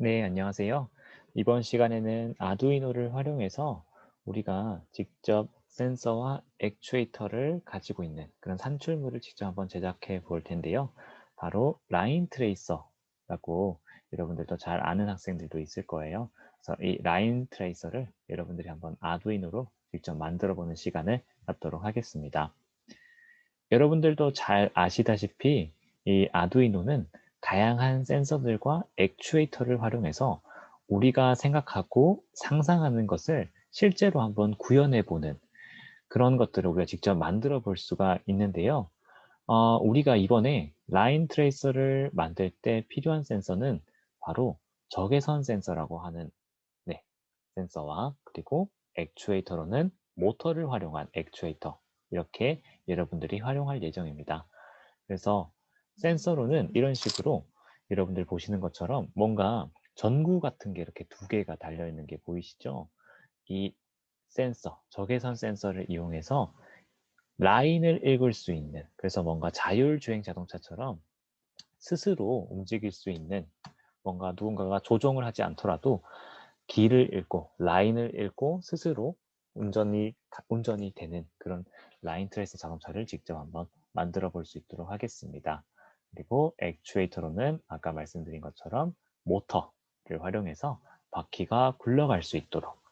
네, 안녕하세요. 이번 시간에는 아두이노를 활용해서 우리가 직접 센서와 액추에이터를 가지고 있는 그런 산출물을 직접 한번 제작해 볼 텐데요. 바로 라인 트레이서라고 여러분들도 잘 아는 학생들도 있을 거예요. 그래서 이 라인 트레이서를 여러분들이 한번 아두이노로 직접 만들어 보는 시간을 갖도록 하겠습니다. 여러분들도 잘 아시다시피 이 아두이노는 다양한 센서들과 액추에이터를 활용해서 우리가 생각하고 상상하는 것을 실제로 한번 구현해 보는 그런 것들을 우리가 직접 만들어 볼 수가 있는데요. 우리가 이번에 라인 트레이서를 만들 때 필요한 센서는 바로 적외선 센서라고 하는 네, 센서와 그리고 액추에이터로는 모터를 활용한 액추에이터 이렇게 여러분들이 활용할 예정입니다. 그래서 센서로는 이런 식으로 여러분들 보시는 것처럼 뭔가 전구 같은 게 이렇게 두 개가 달려 있는 게 보이시죠? 이 센서, 적외선 센서를 이용해서 라인을 읽을 수 있는, 그래서 뭔가 자율주행 자동차처럼 스스로 움직일 수 있는, 뭔가 누군가가 조종을 하지 않더라도 길을 읽고 라인을 읽고 스스로 운전이 되는 그런 라인 트레이스 자동차를 직접 한번 만들어 볼 수 있도록 하겠습니다. 그리고 액추에이터로는 아까 말씀드린 것처럼 모터를 활용해서 바퀴가 굴러갈 수 있도록,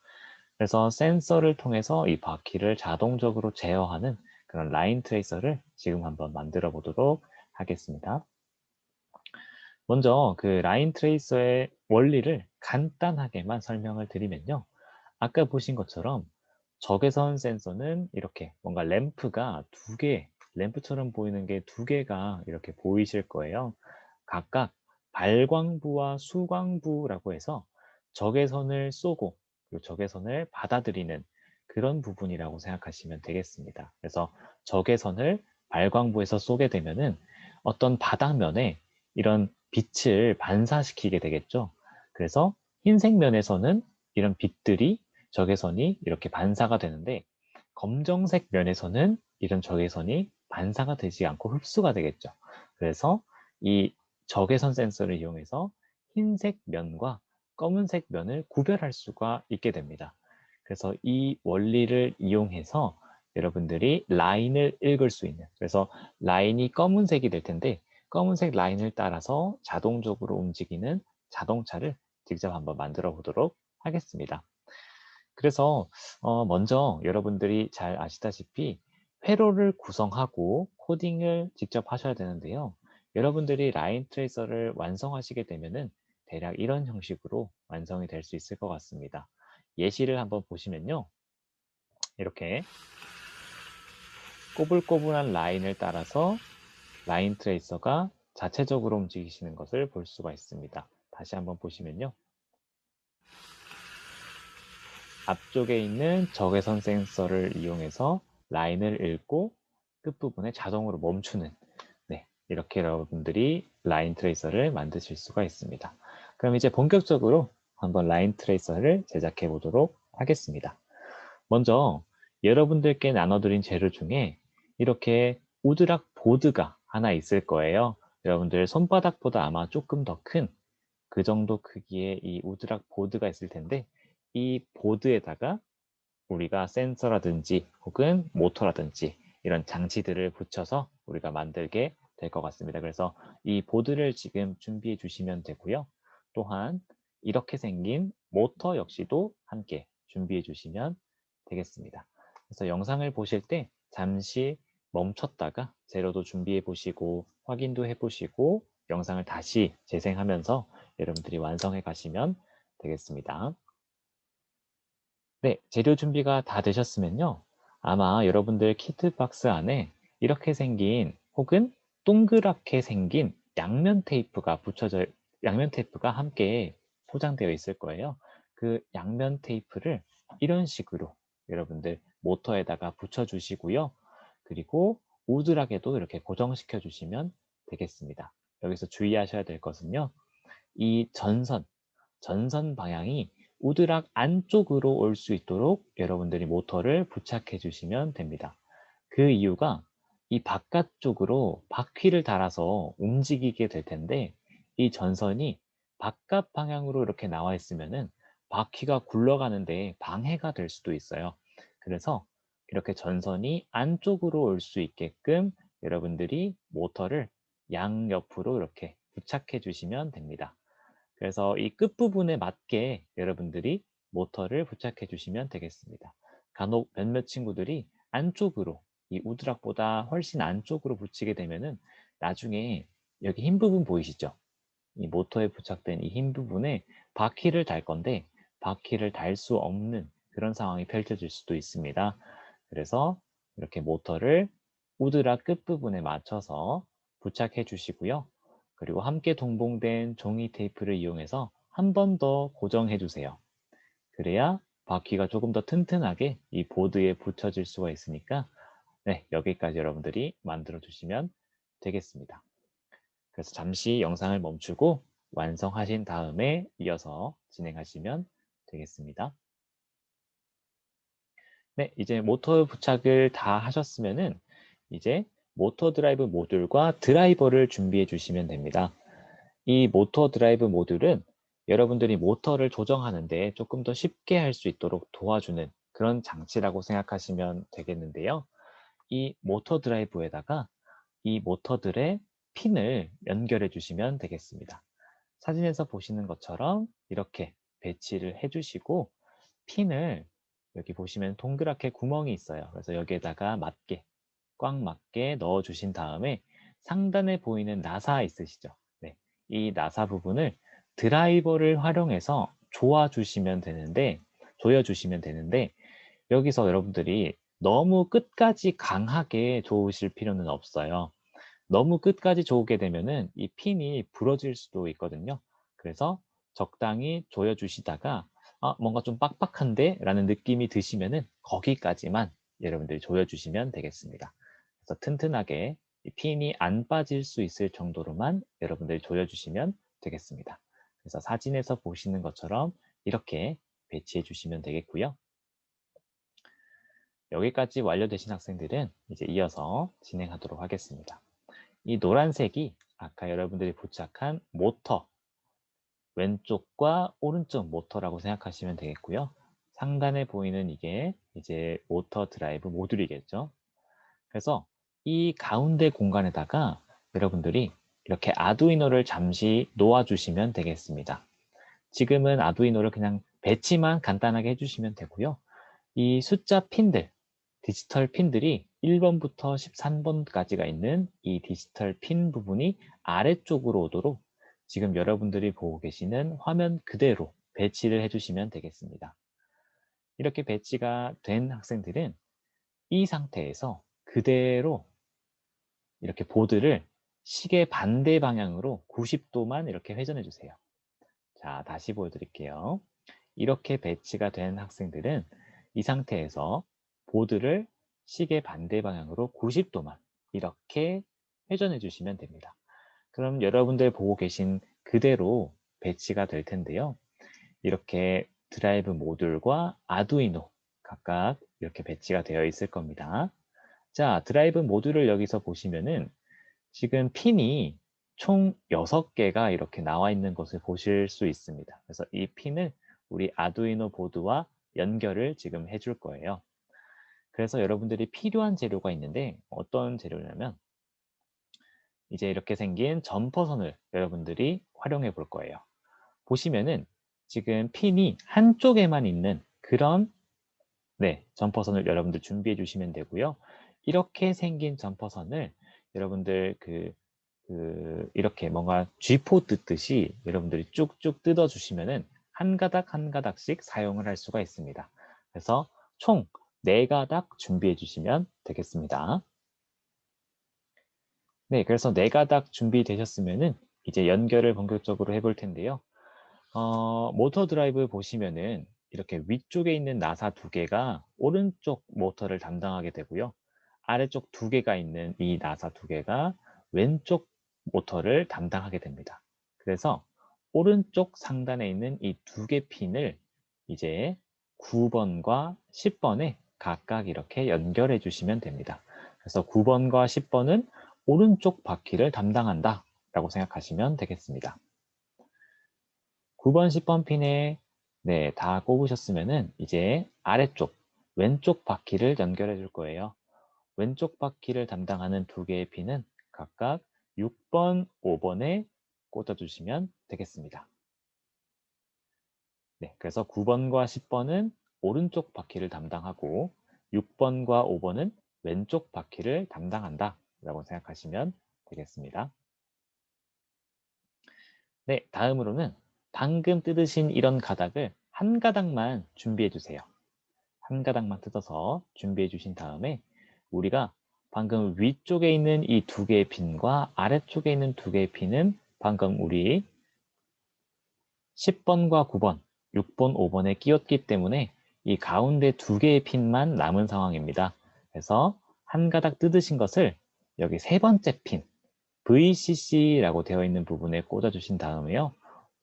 그래서 센서를 통해서 이 바퀴를 자동적으로 제어하는 그런 라인 트레이서를 지금 한번 만들어 보도록 하겠습니다. 먼저 그 라인 트레이서의 원리를 간단하게만 설명을 드리면요. 아까 보신 것처럼 적외선 센서는 이렇게 뭔가 램프가 두 개, 램프처럼 보이는 게 두 개가 이렇게 보이실 거예요. 각각 발광부와 수광부라고 해서 적외선을 쏘고 그리고 적외선을 받아들이는 그런 부분이라고 생각하시면 되겠습니다. 그래서 적외선을 발광부에서 쏘게 되면은 어떤 바닥면에 이런 빛을 반사시키게 되겠죠. 그래서 흰색 면에서는 이런 빛들이 적외선이 이렇게 반사가 되는데 검정색 면에서는 이런 적외선이 반사가 되지 않고 흡수가 되겠죠. 그래서 이 적외선 센서를 이용해서 흰색 면과 검은색 면을 구별할 수가 있게 됩니다. 그래서 이 원리를 이용해서 여러분들이 라인을 읽을 수 있는, 그래서 라인이 검은색이 될 텐데 검은색 라인을 따라서 자동적으로 움직이는 자동차를 직접 한번 만들어 보도록 하겠습니다. 그래서 먼저 여러분들이 잘 아시다시피 회로를 구성하고 코딩을 직접 하셔야 되는데요. 여러분들이 라인 트레이서를 완성하시게 되면은 대략 이런 형식으로 완성이 될 수 있을 것 같습니다. 예시를 한번 보시면요. 이렇게 꼬불꼬불한 라인을 따라서 라인 트레이서가 자체적으로 움직이시는 것을 볼 수가 있습니다. 다시 한번 보시면요. 앞쪽에 있는 적외선 센서를 이용해서 라인을 읽고 끝부분에 자동으로 멈추는, 네, 이렇게 여러분들이 라인 트레이서를 만드실 수가 있습니다. 그럼 이제 본격적으로 한번 라인 트레이서를 제작해 보도록 하겠습니다. 먼저 여러분들께 나눠드린 재료 중에 이렇게 우드락 보드가 하나 있을 거예요. 여러분들 손바닥보다 아마 조금 더 큰 그 정도 크기의 이 우드락 보드가 있을 텐데 이 보드에다가 우리가 센서라든지 혹은 모터라든지 이런 장치들을 붙여서 우리가 만들게 될 것 같습니다. 그래서 이 보드를 지금 준비해 주시면 되고요. 또한 이렇게 생긴 모터 역시도 함께 준비해 주시면 되겠습니다. 그래서 영상을 보실 때 잠시 멈췄다가 재료도 준비해 보시고 확인도 해 보시고 영상을 다시 재생하면서 여러분들이 완성해 가시면 되겠습니다. 네, 재료 준비가 다 되셨으면요. 아마 여러분들 키트 박스 안에 이렇게 생긴 혹은 동그랗게 생긴 양면 테이프가 함께 포장되어 있을 거예요. 그 양면 테이프를 이런 식으로 여러분들 모터에다가 붙여주시고요. 그리고 우드락에도 이렇게 고정시켜 주시면 되겠습니다. 여기서 주의하셔야 될 것은요. 이 전선 방향이 우드락 안쪽으로 올 수 있도록 여러분들이 모터를 부착해 주시면 됩니다. 그 이유가 이 바깥쪽으로 바퀴를 달아서 움직이게 될 텐데 이 전선이 바깥 방향으로 이렇게 나와 있으면은 바퀴가 굴러가는데 방해가 될 수도 있어요. 그래서 이렇게 전선이 안쪽으로 올 수 있게끔 여러분들이 모터를 양옆으로 이렇게 부착해 주시면 됩니다. 그래서 이 끝부분에 맞게 여러분들이 모터를 부착해 주시면 되겠습니다. 간혹 몇몇 친구들이 안쪽으로 이 우드락보다 훨씬 안쪽으로 붙이게 되면은 나중에 여기 흰 부분 보이시죠? 이 모터에 부착된 이 흰 부분에 바퀴를 달 건데 바퀴를 달 수 없는 그런 상황이 펼쳐질 수도 있습니다. 그래서 이렇게 모터를 우드락 끝부분에 맞춰서 부착해 주시고요. 그리고 함께 동봉된 종이 테이프를 이용해서 한 번 더 고정해 주세요. 그래야 바퀴가 조금 더 튼튼하게 이 보드에 붙여질 수가 있으니까 네, 여기까지 여러분들이 만들어 주시면 되겠습니다. 그래서 잠시 영상을 멈추고 완성하신 다음에 이어서 진행하시면 되겠습니다. 네, 이제 모터 부착을 다 하셨으면은 이제 모터 드라이브 모듈과 드라이버를 준비해 주시면 됩니다. 이 모터 드라이브 모듈은 여러분들이 모터를 조정하는데 조금 더 쉽게 할 수 있도록 도와주는 그런 장치라고 생각하시면 되겠는데요. 이 모터 드라이브에다가 이 모터들의 핀을 연결해 주시면 되겠습니다. 사진에서 보시는 것처럼 이렇게 배치를 해 주시고 핀을 여기 보시면 동그랗게 구멍이 있어요. 그래서 여기에다가 맞게 꽉 맞게 넣어 주신 다음에 상단에 보이는 나사 있으시죠? 네, 이 나사 부분을 드라이버를 활용해서 조여 주시면 되는데 여기서 여러분들이 너무 끝까지 강하게 조으실 필요는 없어요. 너무 끝까지 조우게 되면은 이 핀이 부러질 수도 있거든요. 그래서 적당히 조여 주시다가 뭔가 좀 빡빡한데 라는 느낌이 드시면은 거기까지만 여러분들이 조여 주시면 되겠습니다. 그래서 튼튼하게 이 핀이 안 빠질 수 있을 정도로만 여러분들이 조여 주시면 되겠습니다. 그래서 사진에서 보시는 것처럼 이렇게 배치해 주시면 되겠고요. 여기까지 완료되신 학생들은 이제 이어서 진행하도록 하겠습니다. 이 노란색이 아까 여러분들이 부착한 모터, 왼쪽과 오른쪽 모터라고 생각하시면 되겠고요. 상단에 보이는 이게 이제 모터 드라이브 모듈이겠죠. 그래서 이 가운데 공간에다가 여러분들이 이렇게 아두이노를 잠시 놓아주시면 되겠습니다. 지금은 아두이노를 그냥 배치만 간단하게 해주시면 되고요. 이 숫자 핀들, 디지털 핀들이 1번부터 13번까지가 있는 이 디지털 핀 부분이 아래쪽으로 오도록 지금 여러분들이 보고 계시는 화면 그대로 배치를 해주시면 되겠습니다. 이렇게 배치가 된 학생들은 이 상태에서 그대로 이렇게 보드를 시계 반대 방향으로 90도만 이렇게 회전해 주세요. 자, 다시 보여드릴게요. 이렇게 배치가 된 학생들은 이 상태에서 보드를 시계 반대 방향으로 90도만 이렇게 회전해 주시면 됩니다. 그럼 여러분들 보고 계신 그대로 배치가 될 텐데요. 이렇게 드라이브 모듈과 아두이노 각각 이렇게 배치가 되어 있을 겁니다. 자, 드라이브 모듈을 여기서 보시면은 지금 핀이 총 6개가 이렇게 나와 있는 것을 보실 수 있습니다. 그래서 이 핀을 우리 아두이노 보드와 연결을 지금 해줄 거예요. 그래서 여러분들이 필요한 재료가 있는데 어떤 재료냐면 이제 이렇게 생긴 점퍼선을 여러분들이 활용해 볼 거예요. 보시면은 지금 핀이 한쪽에만 있는 그런 점퍼선을 여러분들 준비해 주시면 되고요. 이렇게 생긴 점퍼선을 여러분들 이렇게 뭔가 쥐포 뜯듯이 여러분들이 쭉쭉 뜯어 주시면은 한 가닥 한 가닥씩 사용을 할 수가 있습니다. 그래서 총 4가닥 준비해 주시면 되겠습니다. 네, 그래서 4가닥 준비되셨으면은 이제 연결을 본격적으로 해볼 텐데요. 모터 드라이브 보시면은 이렇게 위쪽에 있는 나사 2개가 오른쪽 모터를 담당하게 되고요. 아래쪽 2개가 있는 이 나사 2개가 왼쪽 모터를 담당하게 됩니다. 그래서 오른쪽 상단에 있는 이 2개 핀을 이제 9번과 10번에 각각 이렇게 연결해 주시면 됩니다. 그래서 9번과 10번은 오른쪽 바퀴를 담당한다 라고 생각하시면 되겠습니다. 9번, 10번 핀에 네, 다 꼽으셨으면은 이제 아래쪽 왼쪽 바퀴를 연결해 줄 거예요. 왼쪽 바퀴를 담당하는 두 개의 핀은 각각 6번, 5번에 꽂아 주시면 되겠습니다. 네, 그래서 9번과 10번은 오른쪽 바퀴를 담당하고 6번과 5번은 왼쪽 바퀴를 담당한다 라고 생각하시면 되겠습니다. 네, 다음으로는 방금 뜯으신 이런 가닥을 한 가닥만 준비해 주세요. 한 가닥만 뜯어서 준비해 주신 다음에 우리가 방금 위쪽에 있는 이 두 개의 핀과 아래쪽에 있는 두 개의 핀은 방금 우리 10번과 9번, 6번, 5번에 끼웠기 때문에 이 가운데 두 개의 핀만 남은 상황입니다. 그래서 한 가닥 뜯으신 것을 여기 세 번째 핀 VCC라고 되어 있는 부분에 꽂아 주신 다음에요.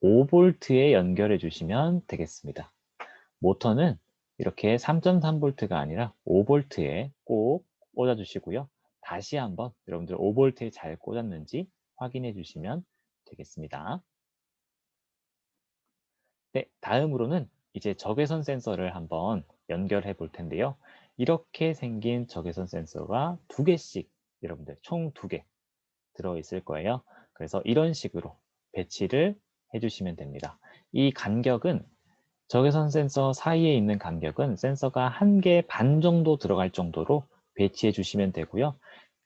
5V에 연결해 주시면 되겠습니다. 모터는 이렇게 3.3V가 아니라 5V에 꼭 꽂아 주시고요. 다시 한번 여러분들 5V에 잘 꽂았는지 확인해 주시면 되겠습니다. 네, 다음으로는 이제 적외선 센서를 한번 연결해 볼 텐데요. 이렇게 생긴 적외선 센서가 두 개씩 여러분들 총 두 개 들어있을 거예요. 그래서 이런 식으로 배치를 해주시면 됩니다. 이 간격은 적외선 센서 사이에 있는 간격은 센서가 1개 반 정도 들어갈 정도로 배치해 주시면 되고요.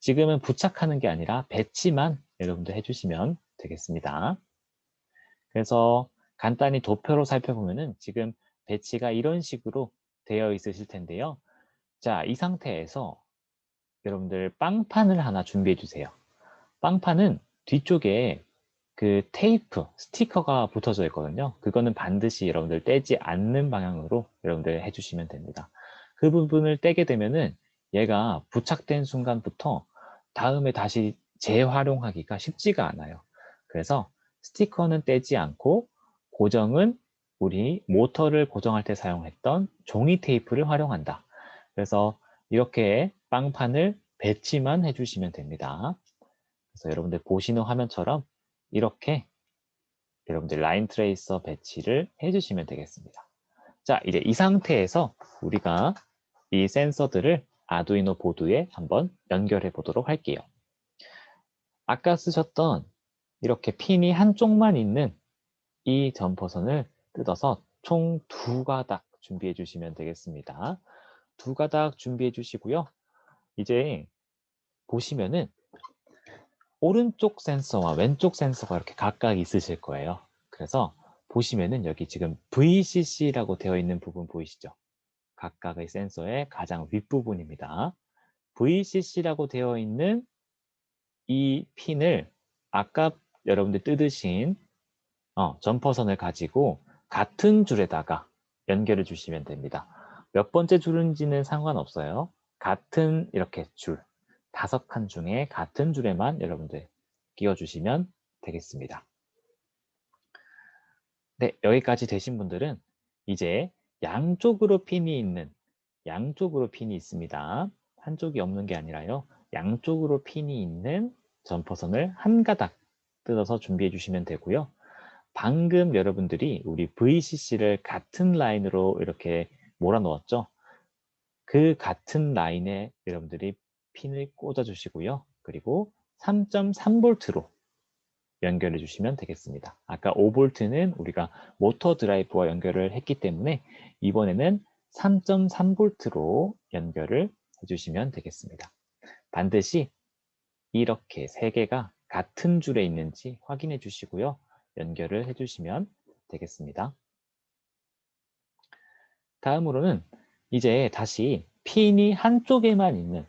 지금은 부착하는 게 아니라 배치만 여러분들 해주시면 되겠습니다. 그래서 간단히 도표로 살펴보면은 지금 배치가 이런 식으로 되어 있으실 텐데요. 자, 이 상태에서 여러분들 빵판을 하나 준비해 주세요. 빵판은 뒤쪽에 그 테이프, 스티커가 붙어져 있거든요. 그거는 반드시 여러분들 떼지 않는 방향으로 여러분들 해주시면 됩니다. 그 부분을 떼게 되면은 얘가 부착된 순간부터 다음에 다시 재활용하기가 쉽지가 않아요. 그래서 스티커는 떼지 않고 고정은 우리 모터를 고정할 때 사용했던 종이 테이프를 활용한다. 그래서 이렇게 빵판을 배치만 해주시면 됩니다. 그래서 여러분들 보시는 화면처럼 이렇게 여러분들 라인 트레이서 배치를 해주시면 되겠습니다. 자, 이제 이 상태에서 우리가 이 센서들을 아두이노 보드에 한번 연결해 보도록 할게요. 아까 쓰셨던 이렇게 핀이 한쪽만 있는 이 점퍼선을 뜯어서 총 두 가닥 준비해 주시면 되겠습니다. 두 가닥 준비해 주시고요. 이제 보시면은 오른쪽 센서와 왼쪽 센서가 이렇게 각각 있으실 거예요. 그래서 보시면은 여기 지금 VCC라고 되어 있는 부분 보이시죠? 각각의 센서의 가장 윗부분입니다. VCC라고 되어 있는 이 핀을 아까 여러분들 뜯으신 점퍼선을 가지고 같은 줄에다가 연결해 주시면 됩니다. 몇 번째 줄인지는 상관없어요. 같은 이렇게 줄, 5칸 중에 같은 줄에만 여러분들 끼워주시면 되겠습니다. 네, 여기까지 되신 분들은 이제 양쪽으로 핀이 있습니다. 한쪽이 없는 게 아니라요. 양쪽으로 핀이 있는 점퍼선을 한 가닥 뜯어서 준비해 주시면 되고요. 방금 여러분들이 우리 VCC를 같은 라인으로 이렇게 몰아 넣었죠. 그 같은 라인에 여러분들이 핀을 꽂아 주시고요. 그리고 3.3V로 연결해 주시면 되겠습니다. 아까 5V는 우리가 모터 드라이브와 연결을 했기 때문에 이번에는 3.3V로 연결을 해주시면 되겠습니다. 반드시 이렇게 세 개가 같은 줄에 있는지 확인해 주시고요. 연결을 해주시면 되겠습니다. 다음으로는 이제 다시 핀이 한쪽에만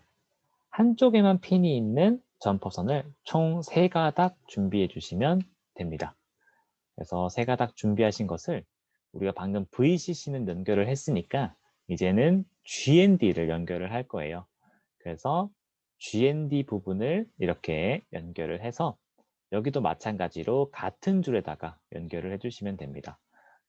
핀이 있는 점퍼선을 총 3가닥 준비해 주시면 됩니다. 그래서 3가닥 준비하신 것을 우리가 방금 VCC는 연결을 했으니까 이제는 GND를 연결을 할 거예요. 그래서 GND 부분을 이렇게 연결을 해서 여기도 마찬가지로 같은 줄에다가 연결을 해주시면 됩니다.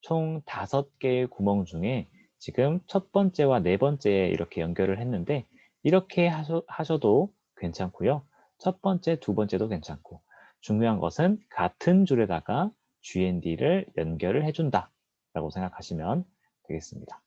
총 5개의 구멍 중에 지금 첫 번째와 네 번째에 이렇게 연결을 했는데 이렇게 하셔도 괜찮고요. 첫 번째, 두 번째도 괜찮고 중요한 것은 같은 줄에다가 GND를 연결을 해준다 라고 생각하시면 되겠습니다.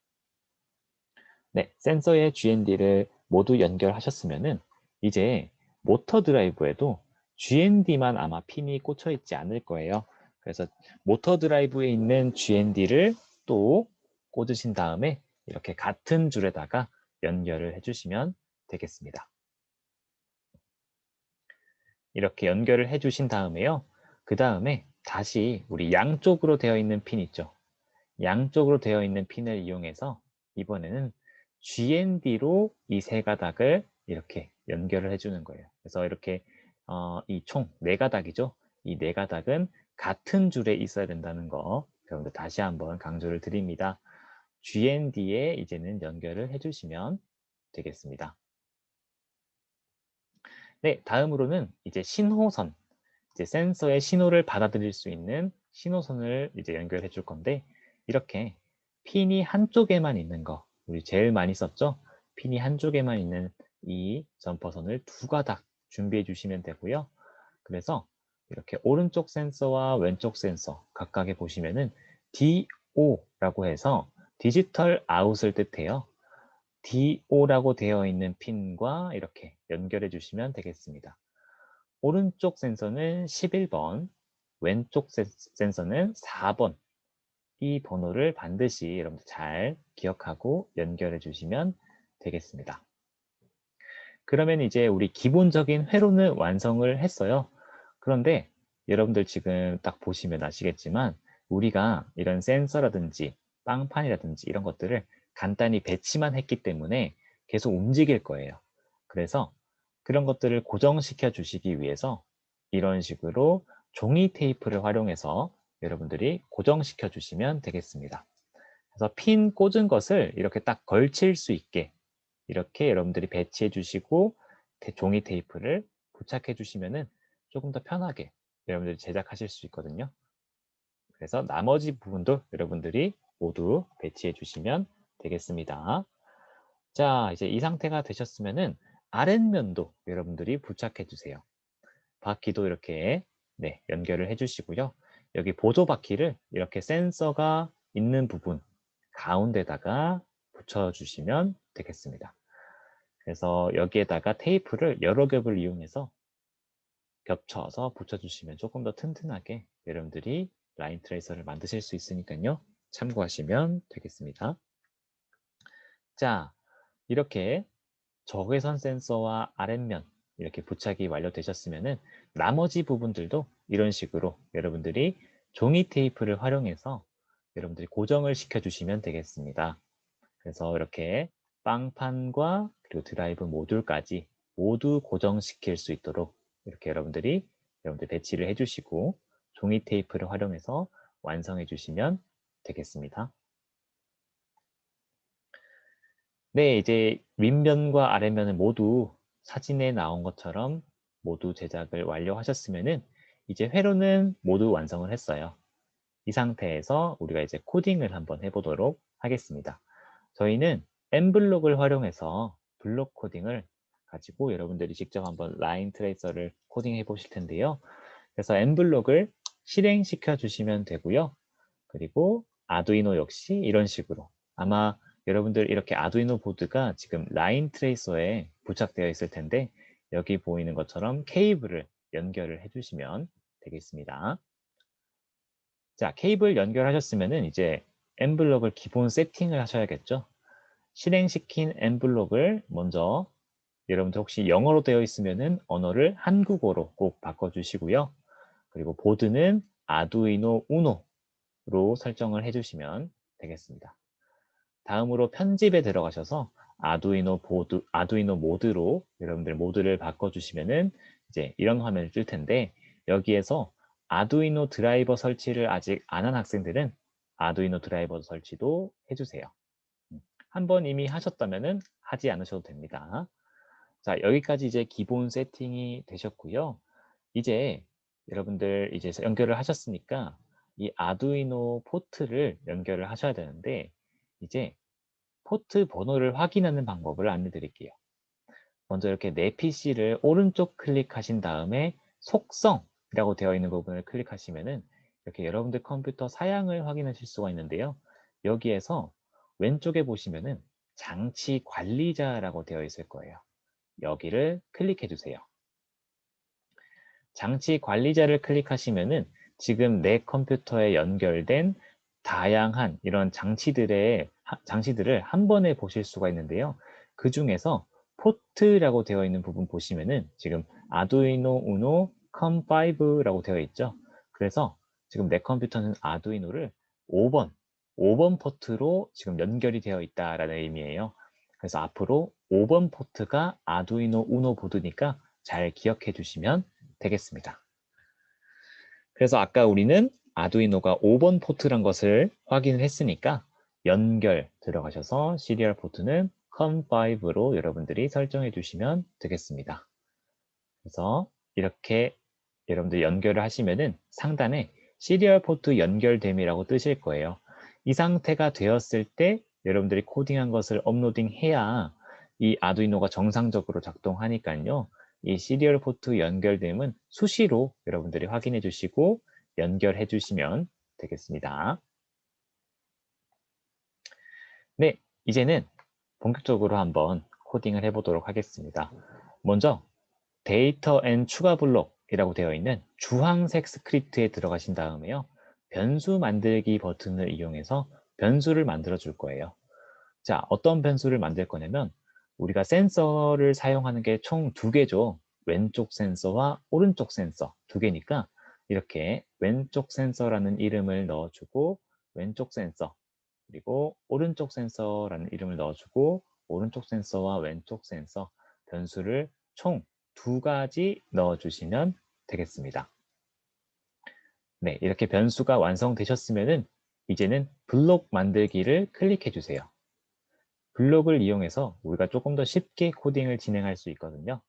네, 센서의 GND를 모두 연결하셨으면은 이제 모터 드라이브에도 GND만 아마 핀이 꽂혀 있지 않을 거예요. 그래서 모터 드라이브에 있는 GND를 또 꽂으신 다음에 이렇게 같은 줄에다가 연결을 해주시면 되겠습니다. 이렇게 연결을 해주신 다음에요. 그 다음에 다시 우리 양쪽으로 되어 있는 핀 있죠. 양쪽으로 되어 있는 핀을 이용해서 이번에는 GND로 이 세 가닥을 이렇게 연결을 해주는 거예요. 그래서 이렇게 이 총 네 가닥이죠. 이 네 가닥은 같은 줄에 있어야 된다는 거 여러분들 다시 한번 강조를 드립니다. GND에 이제는 연결을 해주시면 되겠습니다. 네, 다음으로는 이제 신호선, 이제 센서의 신호를 받아들일 수 있는 신호선을 이제 연결해 줄 건데 이렇게 핀이 한쪽에만 있는 거 우리 제일 많이 썼죠? 핀이 한쪽에만 있는 이 점퍼선을 두 가닥 준비해 주시면 되고요. 그래서 이렇게 오른쪽 센서와 왼쪽 센서 각각에 보시면은 DO라고 해서 디지털 아웃을 뜻해요. DO라고 되어 있는 핀과 이렇게 연결해 주시면 되겠습니다. 오른쪽 센서는 11번, 왼쪽 센서는 4번. 이 번호를 반드시 여러분들 잘 기억하고 연결해 주시면 되겠습니다. 그러면 이제 우리 기본적인 회로는 완성을 했어요. 그런데 여러분들 지금 딱 보시면 아시겠지만 우리가 이런 센서라든지 빵판이라든지 이런 것들을 간단히 배치만 했기 때문에 계속 움직일 거예요. 그래서 그런 것들을 고정시켜 주시기 위해서 이런 식으로 종이 테이프를 활용해서 여러분들이 고정시켜 주시면 되겠습니다. 그래서 핀 꽂은 것을 이렇게 딱 걸칠 수 있게 이렇게 여러분들이 배치해 주시고 종이 테이프를 부착해 주시면은 조금 더 편하게 여러분들이 제작하실 수 있거든요. 그래서 나머지 부분도 여러분들이 모두 배치해 주시면 되겠습니다. 자, 이제 이 상태가 되셨으면은 아랫면도 여러분들이 부착해 주세요. 바퀴도 이렇게 네, 연결을 해 주시고요. 여기 보조 바퀴를 이렇게 센서가 있는 부분 가운데다가 붙여 주시면 되겠습니다. 그래서 여기에다가 테이프를 여러 겹을 이용해서 겹쳐서 붙여주시면 조금 더 튼튼하게 여러분들이 라인 트레이서를 만드실 수 있으니까요. 참고하시면 되겠습니다. 자, 이렇게 적외선 센서와 아랫면 이렇게 부착이 완료되셨으면은 나머지 부분들도 이런 식으로 여러분들이 종이 테이프를 활용해서 여러분들이 고정을 시켜주시면 되겠습니다. 그래서 이렇게 빵판과 그리고 드라이브 모듈까지 모두 고정시킬 수 있도록 이렇게 여러분들 배치를 해주시고 종이 테이프를 활용해서 완성해 주시면 되겠습니다. 네, 이제 윗면과 아랫면을 모두 사진에 나온 것처럼 모두 제작을 완료하셨으면은 이제 회로는 모두 완성을 했어요. 이 상태에서 우리가 이제 코딩을 한번 해보도록 하겠습니다. 저희는 엠블록을 활용해서 블록 코딩을 가지고 여러분들이 직접 한번 라인 트레이서를 코딩해 보실 텐데요. 그래서 엠블록을 실행시켜 주시면 되고요. 그리고 아두이노 역시 이런 식으로 아마 여러분들 이렇게 아두이노 보드가 지금 라인 트레이서에 부착되어 있을 텐데 여기 보이는 것처럼 케이블을 연결을 해주시면 되겠습니다. 자, 케이블 연결하셨으면은 이제 엠블록을 기본 세팅을 하셔야겠죠. 실행시킨 엠블록을 먼저 여러분들 혹시 영어로 되어 있으면은 언어를 한국어로 꼭 바꿔주시고요. 그리고 보드는 아두이노 우노로 설정을 해주시면 되겠습니다. 다음으로 편집에 들어가셔서 아두이노 모드로 여러분들 모드를 바꿔주시면은 이제 이런 화면을 뜰 텐데 여기에서 아두이노 드라이버 설치를 아직 안 한 학생들은 아두이노 드라이버 설치도 해주세요. 한번 이미 하셨다면은 하지 않으셔도 됩니다. 자, 여기까지 이제 기본 세팅이 되셨고요. 이제 여러분들 이제 연결을 하셨으니까 이 아두이노 포트를 연결을 하셔야 되는데 이제 포트 번호를 확인하는 방법을 안내드릴게요. 먼저 이렇게 내 PC를 오른쪽 클릭하신 다음에 속성이라고 되어 있는 부분을 클릭하시면은 이렇게 여러분들 컴퓨터 사양을 확인하실 수가 있는데요. 여기에서 왼쪽에 보시면은 장치 관리자라고 되어 있을 거예요. 여기를 클릭해 주세요. 장치 관리자를 클릭하시면은 지금 내 컴퓨터에 연결된 다양한 이런 장치들을 한 번에 보실 수가 있는데요. 그 중에서 포트라고 되어 있는 부분 보시면은 지금 아두이노 우노 컴5라고 되어 있죠. 그래서 지금 내 컴퓨터는 아두이노를 5번 포트로 지금 연결이 되어 있다라는 의미예요. 그래서 앞으로 5번 포트가 아두이노 우노 보드니까 잘 기억해 주시면 되겠습니다. 그래서 아까 우리는 아두이노가 5번 포트란 것을 확인을 했으니까 연결 들어가셔서 시리얼 포트는 COM5로 여러분들이 설정해 주시면 되겠습니다. 그래서 이렇게 여러분들 연결을 하시면은 상단에 시리얼 포트 연결됨이라고 뜨실 거예요. 이 상태가 되었을 때 여러분들이 코딩한 것을 업로딩해야 이 아두이노가 정상적으로 작동하니까요. 이 시리얼 포트 연결됨은 수시로 여러분들이 확인해 주시고 연결해 주시면 되겠습니다. 네, 이제는 본격적으로 한번 코딩을 해보도록 하겠습니다. 먼저 데이터 앤 추가 블록이라고 되어 있는 주황색 스크립트에 들어가신 다음에요. 변수 만들기 버튼을 이용해서 변수를 만들어 줄 거예요. 자, 어떤 변수를 만들 거냐면 우리가 센서를 사용하는 게 총 두 개죠. 왼쪽 센서와 오른쪽 센서 두 개니까 이렇게 왼쪽 센서라는 이름을 넣어주고 왼쪽 센서 그리고 오른쪽 센서라는 이름을 넣어주고 오른쪽 센서와 왼쪽 센서 변수를 총 두 가지 넣어주시면 되겠습니다. 네, 이렇게 변수가 완성되셨으면은 이제는 블록 만들기를 클릭해 주세요. 블록을 이용해서 우리가 조금 더 쉽게 코딩을 진행할 수 있거든요.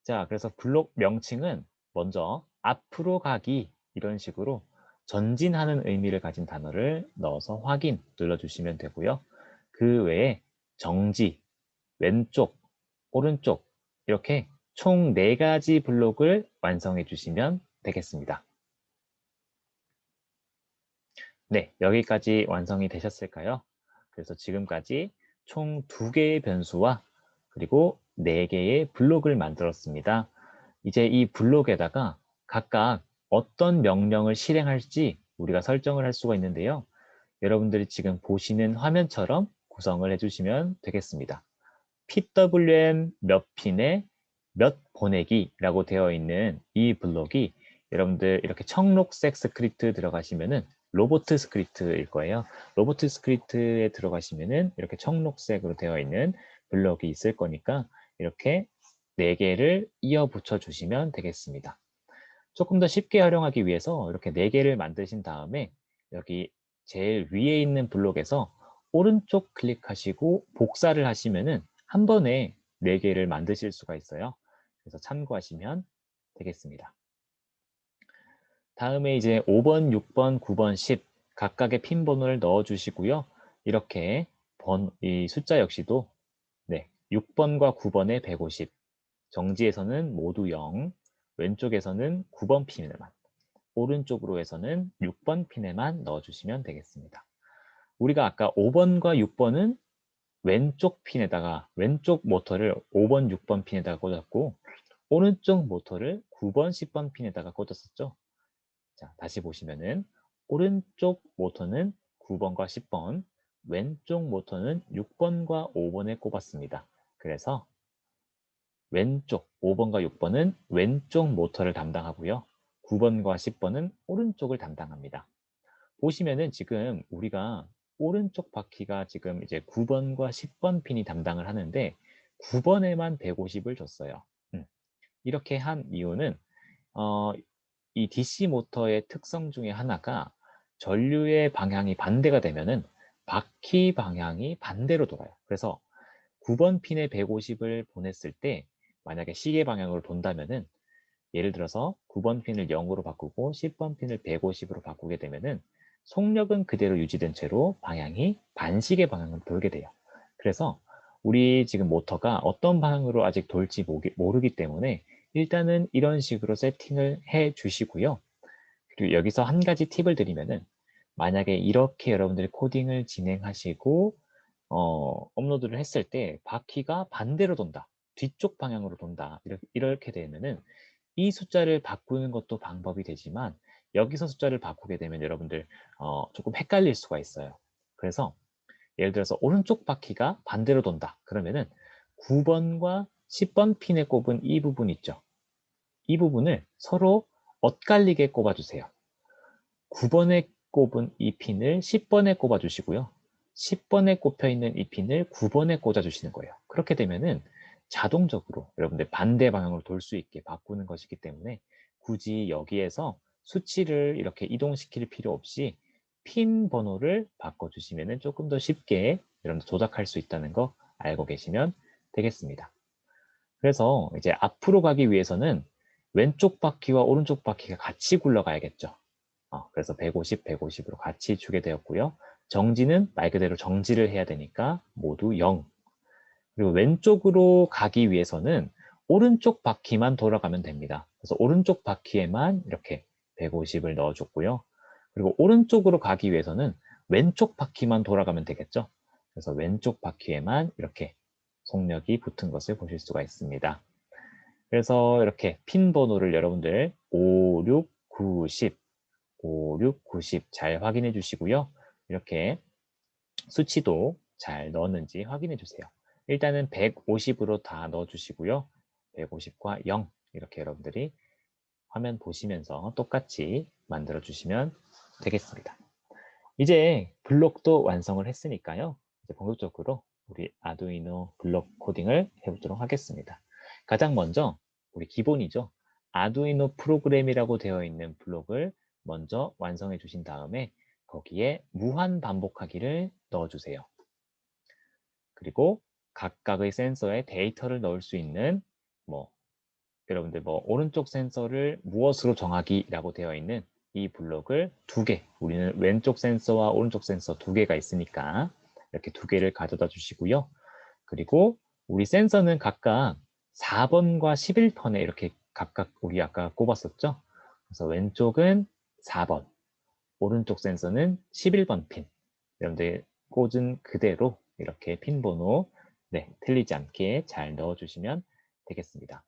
자, 그래서 블록 명칭은 먼저 앞으로 가기 이런 식으로 전진하는 의미를 가진 단어를 넣어서 확인 눌러주시면 되고요. 그 외에 정지, 왼쪽, 오른쪽 이렇게 총 4가지 블록을 완성해 주시면 되겠습니다. 네, 여기까지 완성이 되셨을까요? 그래서 지금까지 총 2개의 변수와 그리고 4개의 블록을 만들었습니다. 이제 이 블록에다가 각각 어떤 명령을 실행할지 우리가 설정을 할 수가 있는데요. 여러분들이 지금 보시는 화면처럼 구성을 해주시면 되겠습니다. PWM 몇 핀에 몇 보내기라고 되어 있는 이 블록이 여러분들 이렇게 청록색 스크립트 들어가시면은 로보트 스크립트일 거예요. 로보트 스크립트에 들어가시면은 이렇게 청록색으로 되어 있는 블록이 있을 거니까 이렇게 4개를 이어 붙여 주시면 되겠습니다. 조금 더 쉽게 활용하기 위해서 이렇게 4개를 만드신 다음에 여기 제일 위에 있는 블록에서 오른쪽 클릭하시고 복사를 하시면은 한 번에 4개를 만드실 수가 있어요. 그래서 참고하시면 되겠습니다. 다음에 이제 5번, 6번, 9번, 10 각각의 핀 번호를 넣어 주시고요. 이렇게 이 숫자 역시도 네, 6번과 9번에 150, 정지에서는 모두 0, 왼쪽에서는 9번 핀에만, 오른쪽으로 해서는 6번 핀에만 넣어주시면 되겠습니다. 우리가 아까 5번과 6번은 왼쪽 핀에다가 왼쪽 모터를 5번, 6번 핀에다가 꽂았고 오른쪽 모터를 9번, 10번 핀에다가 꽂았었죠. 자, 다시 보시면은 오른쪽 모터는 9번과 10번, 왼쪽 모터는 6번과 5번에 꼽았습니다. 그래서 왼쪽 5번과 6번은 왼쪽 모터를 담당하고요. 9번과 10번은 오른쪽을 담당합니다. 보시면은 지금 우리가 오른쪽 바퀴가 지금 이제 9번과 10번 핀이 담당을 하는데 9번에만 150을 줬어요. 이렇게 한 이유는 이 DC 모터의 특성 중에 하나가 전류의 방향이 반대가 되면은 바퀴 방향이 반대로 돌아요. 그래서 9번 핀에 150을 보냈을 때 만약에 시계 방향으로 돈다면은 예를 들어서 9번 핀을 0으로 바꾸고 10번 핀을 150으로 바꾸게 되면은 속력은 그대로 유지된 채로 방향이 반시계 방향으로 돌게 돼요. 그래서 우리 지금 모터가 어떤 방향으로 아직 돌지 모르기 때문에 일단은 이런 식으로 세팅을 해 주시고요. 그리고 여기서 한 가지 팁을 드리면은 만약에 이렇게 여러분들이 코딩을 진행하시고 업로드를 했을 때 바퀴가 반대로 돈다. 뒤쪽 방향으로 돈다. 이렇게 되면은 이 숫자를 바꾸는 것도 방법이 되지만 여기서 숫자를 바꾸게 되면 여러분들 조금 헷갈릴 수가 있어요. 그래서 예를 들어서 오른쪽 바퀴가 반대로 돈다. 그러면은 9번과 10번 핀에 꼽은 이 부분 있죠. 이 부분을 서로 엇갈리게 꼽아주세요. 9번에 꼽은 이 핀을 10번에 꼽아주시고요. 10번에 꼽혀있는 이 핀을 9번에 꽂아주시는 거예요. 그렇게 되면은 자동적으로 여러분들 반대 방향으로 돌 수 있게 바꾸는 것이기 때문에 굳이 여기에서 수치를 이렇게 이동시킬 필요 없이 핀 번호를 바꿔주시면 조금 더 쉽게 여러분들 조작할 수 있다는 거 알고 계시면 되겠습니다. 그래서 이제 앞으로 가기 위해서는 왼쪽 바퀴와 오른쪽 바퀴가 같이 굴러가야겠죠. 그래서 150, 150으로 같이 주게 되었고요. 정지는 말 그대로 정지를 해야 되니까 모두 0. 그리고 왼쪽으로 가기 위해서는 오른쪽 바퀴만 돌아가면 됩니다. 그래서 오른쪽 바퀴에만 이렇게 150을 넣어줬고요. 그리고 오른쪽으로 가기 위해서는 왼쪽 바퀴만 돌아가면 되겠죠. 그래서 왼쪽 바퀴에만 이렇게 속력이 붙은 것을 보실 수가 있습니다. 그래서 이렇게 핀 번호를 여러분들 5, 6, 9, 10 5, 6, 90 잘 확인해 주시고요. 이렇게 수치도 잘 넣었는지 확인해 주세요. 일단은 150으로 다 넣어 주시고요. 150과 0 이렇게 여러분들이 화면 보시면서 똑같이 만들어 주시면 되겠습니다. 이제 블록도 완성을 했으니까요. 이제 본격적으로 우리 아두이노 블록 코딩을 해보도록 하겠습니다. 가장 먼저 우리 기본이죠. 아두이노 프로그램이라고 되어 있는 블록을 먼저 완성해 주신 다음에 거기에 무한 반복하기를 넣어주세요. 그리고 각각의 센서에 데이터를 넣을 수 있는 여러분들 오른쪽 센서를 무엇으로 정하기라고 되어 있는 이 블록을 2개, 우리는 왼쪽 센서와 오른쪽 센서 2개가 있으니까 이렇게 2개를 가져다 주시고요. 그리고 우리 센서는 각각 4번과 11번에 이렇게 각각 우리 아까 꼽았었죠. 그래서 왼쪽은 4번, 오른쪽 센서는 11번 핀. 여러분들 꽂은 그대로 이렇게 핀 번호 틀리지 않게 잘 넣어주시면 되겠습니다.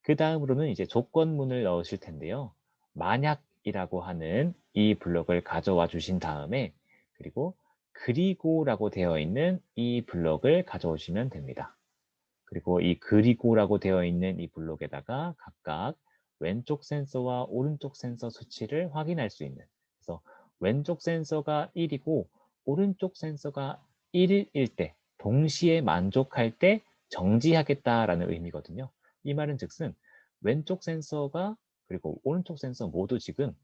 그 다음으로는 이제 조건문을 넣으실 텐데요. 만약이라고 하는 이 블록을 가져와 주신 다음에 그리고라고 되어 있는 이 블록을 가져오시면 됩니다. 그리고 이 그리고라고 되어 있는 이 블록에다가 각각 왼쪽 센서와 오른쪽 센서 수치를 확인할 수 있는, 그래서 왼쪽 센서가 1이고 오른쪽 센서가 1일 때 동시에 만족할 때 정지하겠다라는 의미거든요. 이 말은 즉슨 왼쪽 센서가 그리고 오른쪽 센서 모두 지금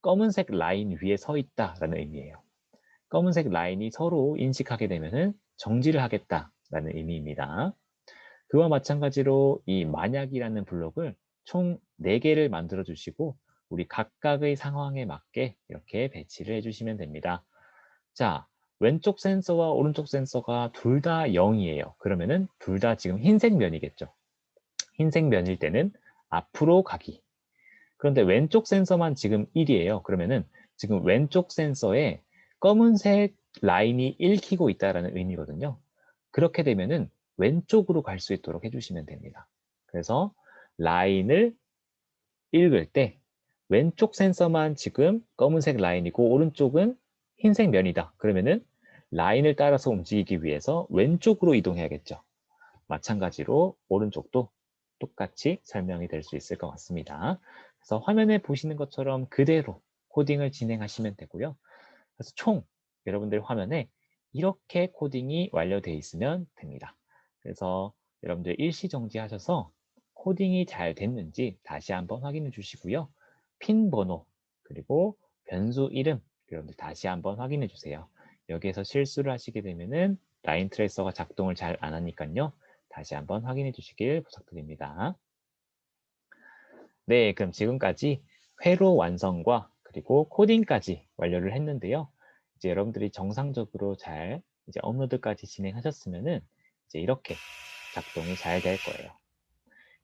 검은색 라인 위에 서 있다라는 의미예요. 검은색 라인이 서로 인식하게 되면 정지를 하겠다라는 의미입니다. 그와 마찬가지로 이 만약이라는 블록을 총 4개를 만들어 주시고 우리 각각의 상황에 맞게 이렇게 배치를 해주시면 됩니다. 자, 왼쪽 센서와 오른쪽 센서가 둘 다 0이에요. 그러면은 둘 다 지금 흰색 면이겠죠. 흰색 면일 때는 앞으로 가기. 그런데 왼쪽 센서만 지금 1이에요. 그러면은 지금 왼쪽 센서에 검은색 라인이 읽히고 있다는 의미거든요. 그렇게 되면은 왼쪽으로 갈 수 있도록 해주시면 됩니다. 그래서 라인을 읽을 때 왼쪽 센서만 지금 검은색 라인이고 오른쪽은 흰색 면이다. 그러면은 라인을 따라서 움직이기 위해서 왼쪽으로 이동해야겠죠. 마찬가지로 오른쪽도 똑같이 설명이 될 수 있을 것 같습니다. 그래서 화면에 보시는 것처럼 그대로 코딩을 진행하시면 되고요. 그래서 총 여러분들 화면에 이렇게 코딩이 완료되어 있으면 됩니다. 그래서 여러분들 일시 정지하셔서 코딩이 잘 됐는지 다시 한번 확인해 주시고요. 핀 번호 그리고 변수 이름 여러분들 다시 한번 확인해 주세요. 여기에서 실수를 하시게 되면은 라인 트레이서가 작동을 잘 안 하니까요. 다시 한번 확인해 주시길 부탁드립니다. 네, 그럼 지금까지 회로 완성과 그리고 코딩까지 완료를 했는데요. 이제 여러분들이 정상적으로 잘 이제 업로드까지 진행하셨으면은 이제 이렇게 작동이 잘 될 거예요.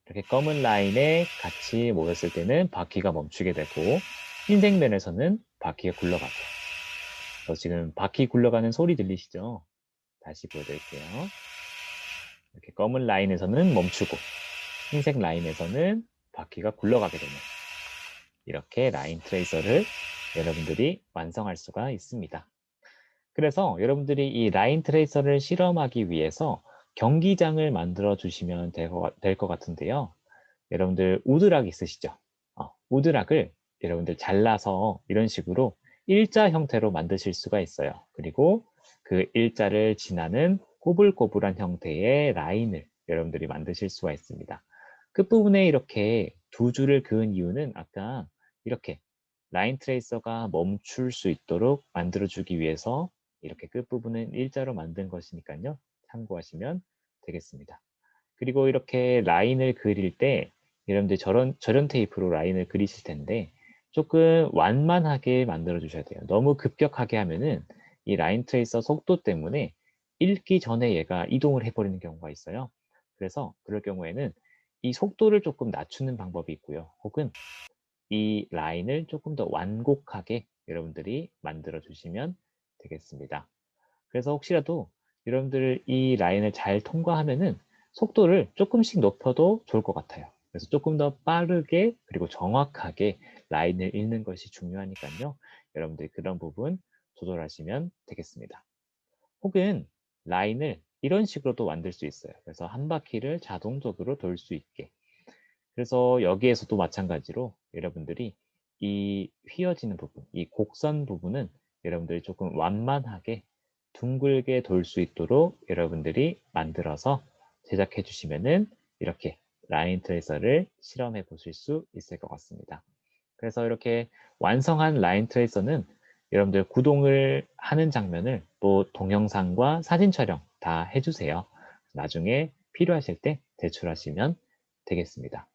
이렇게 검은 라인에 같이 모였을 때는 바퀴가 멈추게 되고 흰색 면에서는 바퀴가 굴러가고 지금 바퀴 굴러가는 소리 들리시죠? 다시 보여드릴게요. 이렇게 검은 라인에서는 멈추고 흰색 라인에서는 바퀴가 굴러가게 되는 이렇게 라인 트레이서를 여러분들이 완성할 수가 있습니다. 그래서 여러분들이 이 라인 트레이서를 실험하기 위해서 경기장을 만들어 주시면 될 것 같은데요. 여러분들 우드락 있으시죠? 우드락을 여러분들 잘라서 이런 식으로 일자 형태로 만드실 수가 있어요. 그리고 그 일자를 지나는 꼬불꼬불한 형태의 라인을 여러분들이 만드실 수가 있습니다. 끝부분에 이렇게 두 줄을 그은 이유는 아까 이렇게 라인 트레이서가 멈출 수 있도록 만들어주기 위해서 이렇게 끝부분은 일자로 만든 것이니까요. 참고하시면 되겠습니다. 그리고 이렇게 라인을 그릴 때 여러분들 저런 테이프로 라인을 그리실 텐데 조금 완만하게 만들어 주셔야 돼요. 너무 급격하게 하면은 이 라인 트레이서 속도 때문에 읽기 전에 얘가 이동을 해버리는 경우가 있어요. 그래서 그럴 경우에는 이 속도를 조금 낮추는 방법이 있고요. 혹은 이 라인을 조금 더 완곡하게 여러분들이 만들어 주시면 되겠습니다. 그래서 혹시라도 여러분들 이 라인을 잘 통과하면은 속도를 조금씩 높여도 좋을 것 같아요. 그래서 조금 더 빠르게 그리고 정확하게 라인을 읽는 것이 중요하니까요. 여러분들 그런 부분 조절하시면 되겠습니다. 혹은 라인을 이런 식으로도 만들 수 있어요. 그래서 한 바퀴를 자동적으로 돌 수 있게. 그래서 여기에서도 마찬가지로 여러분들이 이 휘어지는 부분, 이 곡선 부분은 여러분들이 조금 완만하게 둥글게 돌 수 있도록 여러분들이 만들어서 제작해 주시면은 이렇게 라인 트레이서를 실험해 보실 수 있을 것 같습니다. 그래서 이렇게 완성한 라인 트레이서는 여러분들 구동을 하는 장면을 또 동영상과 사진 촬영 다 해주세요. 나중에 필요하실 때 제출하시면 되겠습니다.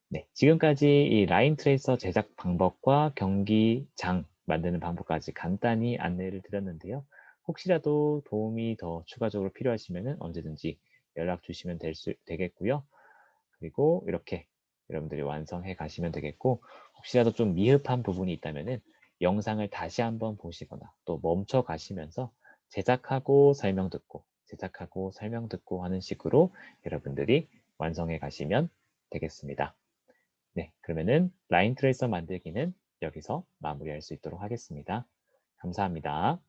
네, 지금까지 이 라인 트레이서 제작 방법과 경기장 만드는 방법까지 간단히 안내를 드렸는데요. 혹시라도 도움이 더 추가적으로 필요하시면 언제든지 연락 주시면 되겠고요. 그리고 이렇게 여러분들이 완성해 가시면 되겠고 혹시라도 좀 미흡한 부분이 있다면 영상을 다시 한번 보시거나 또 멈춰 가시면서 제작하고 설명 듣고 제작하고 설명 듣고 하는 식으로 여러분들이 완성해 가시면 되겠습니다. 네, 그러면은 라인 트레이서 만들기는 여기서 마무리할 수 있도록 하겠습니다. 감사합니다.